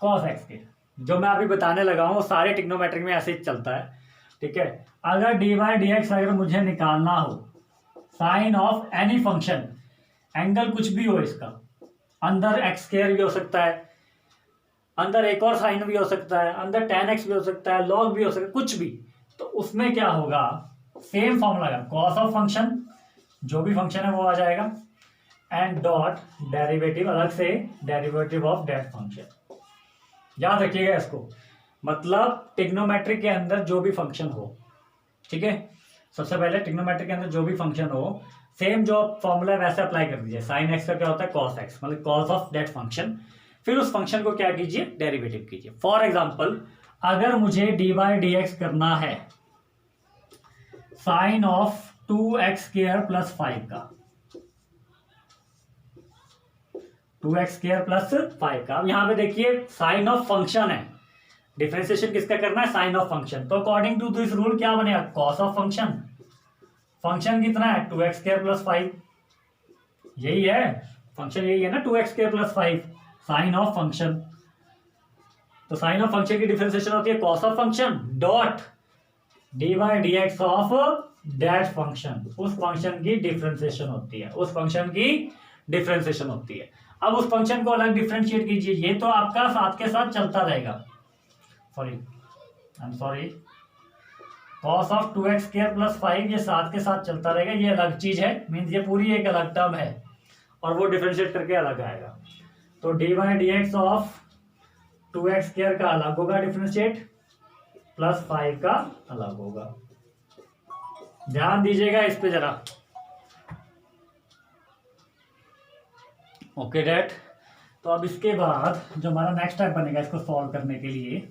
कॉस एक्स के। जो मैं अभी बताने लगा हूँ वो सारे ट्रिग्नोमेट्री में ऐसे ही चलता है, ठीक है। अगर डी बाई डी एक्स अगर मुझे निकालना हो sine of any function, angle कुछ भी हो इसका, अंदर एक्स स्क्वायर भी हो सकता है, अंदर एक और साइन भी हो सकता है, अंदर tan x भी हो सकता है, log भी हो सकता है, कुछ भी, तो उसमें क्या होगा, सेम फॉर्मूला है, कॉस ऑफ फंक्शन, जो भी फंक्शन है वो आ जाएगा, एंड डॉट डेरिवेटिव, अलग से डेरिवेटिव ऑफ दैट फंक्शन। याद रखिएगा इसको, मतलब ट्रिग्नोमेट्री के अंदर जो भी फंक्शन हो, ठीक है, सबसे पहले ट्रिग्नोमेट्री के अंदर जो भी फंक्शन हो, सेम जो फॉर्मूला वैसे अप्लाई कर दीजिए। साइन एक्स का क्या होता है कॉस एक्स, मतलब कॉस ऑफ दैट फंक्शन, फिर उस फंक्शन को क्या कीजिए, डेरिवेटिव कीजिए। फॉर एग्जांपल अगर मुझे डी बाई डी एक्स करना है sign of 2x square plus 5 का, 2x स्क्वायर प्लस 5 का, अब यहां पे देखिए साइन ऑफ फंक्शन है, डिफरेंशिएशन किसका करना है, साइन ऑफ फंक्शन, तो अकॉर्डिंग टू दिस रूल क्या बनेगा, कॉस ऑफ फंक्शन, फंक्शन कितना है 2x स्क्वायर प्लस 5, यही है फंक्शन, यही है ना 2x square plus 5, sine of function. तो साइन ऑफ फंक्शन की डिफरेंशिएशन होती है cos of function dot d by d x of that function, उस फंक्शन की डिफरेंशिएशन होती है, उस फंक्शन की डिफरेंशिएशन होती है। अब उस फंक्शन को अलग डिफरेंशिएट कीजिए, ये तो आपका साथ के साथ चलता रहेगा, sorry I am sorry, cos of 2x square plus 5 ये साथ के साथ चलता रहेगा, ये अलग चीज है, मीन्स ये पूरी एक अलग टर्म है और वो डिफरेंशिएट करके अलग आएगा। तो D by d x of 2x square का अलग होगा डिफरेंशिएट, प्लस 5 का अलग होगा, ध्यान दीजिएगा इस पे जरा। ओके डैट, तो अब इसके बाद जो हमारा नेक्स्ट स्टेप बनेगा इसको सॉल्व करने के लिए,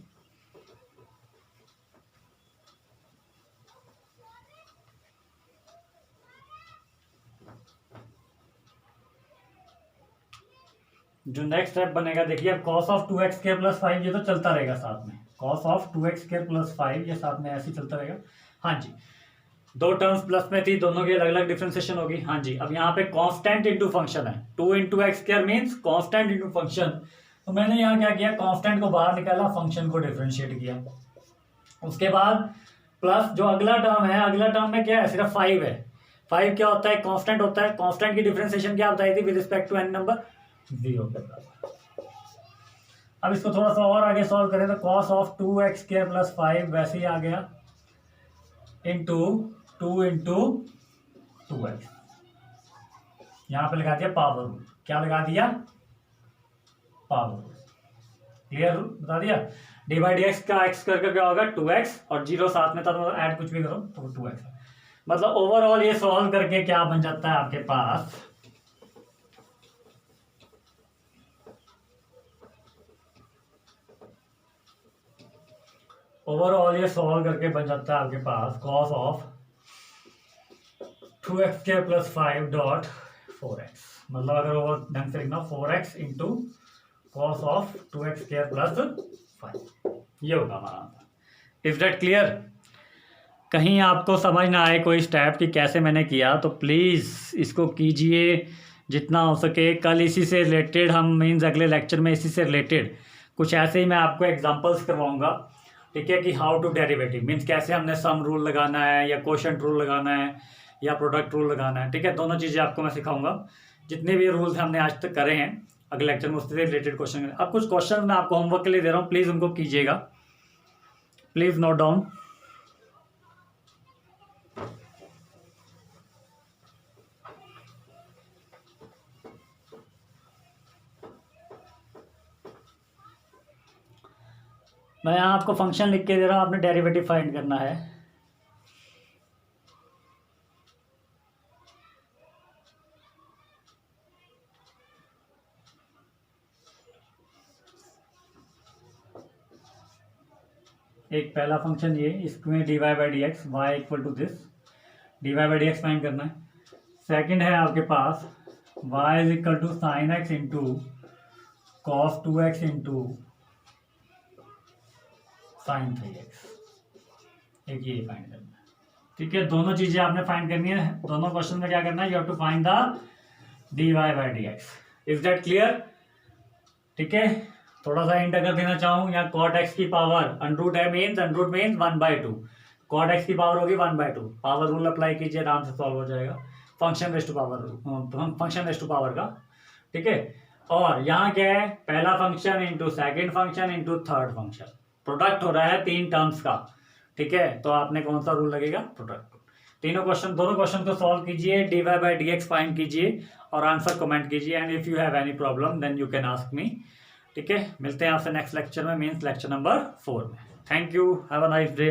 जो नेक्स्ट स्टेप बनेगा, देखिए अब cos of 2x square plus 5 ये तो चलता रहेगा साथ में, cos of 2x square plus 5 ये साथ में ऐसे ही चलता रहेगा, हाँ जी, दो टर्म्स प्लस में थी, दोनों की अलग अलग डिफरेंशिएशन होगी, हाँ जी। अब यहाँ पे कांस्टेंट इनटू फंक्शन है, 2 into x square means constant into function, तो मैंने यहाँ क्या किया, कांस्टेंट को बाहर निकाला, फंक्शन को डिफरेंशिएट किया, उसके बाद प्लस जो अगला टर्म है, अगला टर्म में क्या है, सिर्फ 5 है, 5 क्या होता है, कांस्टेंट होता है, कांस्टेंट की डिफरेंशिएशन क्या बताई थी, with respect to n number 0 के बराबर। अब इसको थोड़ा सा और आगे सॉल्व करें तो cos of 2x square plus 5 वैसे ही आ गया, इंटू 2 इंटू 2x, यहां पे लगा दिया पावर रूल, क्या लगा दिया, पावर रूल, क्लियर बता दिया। डी बाई डी एक्स का एक्स स्क्वायर का क्या होगा 2x, और 0 साथ में था तो ऐड कुछ भी करो तो 2x, मतलब ओवरऑल ये सॉल्व करके क्या बन जाता है आपके पास, ओवरऑल ये सॉल्व करके बन जाता है आपके पास cos of 2x square plus 5 dot 4x, मतलब अगर वो ढंग से लिखना 4x into cos of 2x² plus 5, ये होगा हमारा आंसर। Is that clear? कहीं आपको समझ ना आए कोई स्टेप कि कैसे मैंने किया, तो प्लीज़ इसको कीजिए जितना हो सके। कल इसी से रिलेटेड हम मीन्स अगले लेक्चर में इसी से रिलेटेड कुछ ऐसे ही मैं आपको एग्जांपल्स करवाऊंगा, ठीक है, कि हाउ टू डेरिवेटिव मीन्स कैसे हमने सम रूल लगाना है या क्वोशंट रूल लगाना है या प्रोडक्ट रूल लगाना है, ठीक है। दोनों चीज़ें आपको मैं सिखाऊंगा। जितने भी रूल्स हमने आज तक करे हैं अगले लेक्चर में उससे रिलेटेड क्वेश्चन। अब कुछ क्वेश्चन मैं आपको होमवर्क के लिए दे रहा हूँ, प्लीज़ उनको कीजिएगा, प्लीज़ नोट डाउन। मैं यहाँ आपको फंक्शन लिख के दे रहा हूँ, आपने डेरिवेटिव फाइंड करना है। एक पहला फंक्शन ये, इसमें dy/dx y equal to this, dy/dx find करना है। सेकंड है आपके पास y is equal to sine x into cos 2x into sine 3x, एक ये फाइंड करना है, ठीक है। दोनों चीजें आपने फाइंड करनी है। दोनों क्वेश्चन में क्या करना है, you have to find the dy/dx। Is that clear? ठीक है। थोड़ा सा हिंट अगर देना चाहूँ, या cot x की पावर अंडरूट है means under root means 1/2, cot x की पावर होगी 1/2। पावर रूल अप्लाई कीजिए, आराम से सॉल्व हो जाएगा। फंक्शन रेस्ट टू पावर का, ठीक है। और यहाँ क्या है, पहला function into second function into third function, product हो रहा है 3 टर्म्स का, ठीक है। तो आपने कौन सा रूल लगेगा, प्रोडक्ट। दोनों क्वेश्चन को सॉल्व कीजिए, dy/dx फाइंड कीजिए और आंसर कमेंट कीजिए। And if you have any problem then you can ask me, ठीक है। मिलते हैं आपसे नेक्स्ट लेक्चर में, मीन्स लेक्चर नंबर 4 में। Thank you, have a nice day.